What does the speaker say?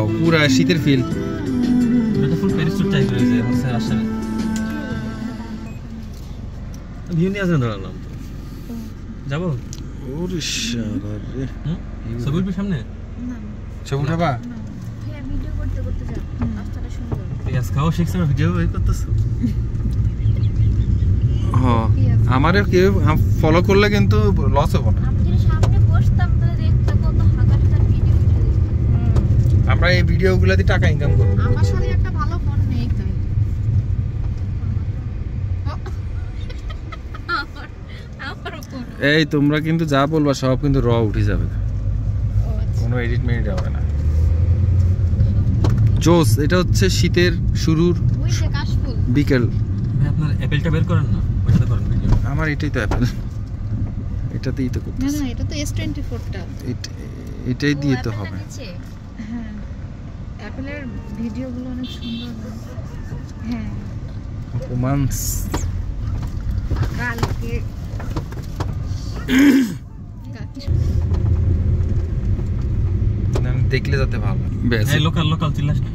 Wow পুরা শীতের feel. এটা ফুল প্যারিস ট্যুর টাইপ হয়েছে হচ্ছে আসলে ভিউ নিয়ে আসেন দাঁড়ালাম যাবো ওরে শালা রে সবুজ সামনে না ছবি উঠাবা হ্যাঁ ভিডিও করতে করতে যা রাস্তাটা সুন্দর পেঁয়াজ খাওয়া শিখছে ভিডিও বের করতেছো হ্যাঁ আমারও কেউ ফলো করলে কিন্তু লস হবে না। আমি যদি সামনে বসতাম তাহলে দেখতে কত হাজার ভিডিও উঠে দিত। আমরা এই ভিডিওগুলো দিয়ে টাকা ইনকাম করব। আমার সাথে একটা ভালো ফোন নেই তাই আমার ফোন এই তোমরা কিন্তু যা বলবা সব কিন্তু র উঠে যাবে, কোনো এডিট মেডিট হবে না। জোস, এটা হচ্ছে শীতের শুরুর ওই যে কাশফুল বিকেল। ভাই আপনার অ্যাপেলটা বের করেন না ওইটাতে করেন ভিডিও আমার এটাই তো অ্যাপেল, এটাতেই তো না করতেছি। না এটা তো S24 টা এটাই দিয়ে তো হবে। হ্যাঁ অ্যাপেলের ভিডিওগুলো অনেক সুন্দর। হ্যাঁ রোমান্স কালকে দেখলে যাতে ভালো। বেশ এই লোকাল চিল্লাস না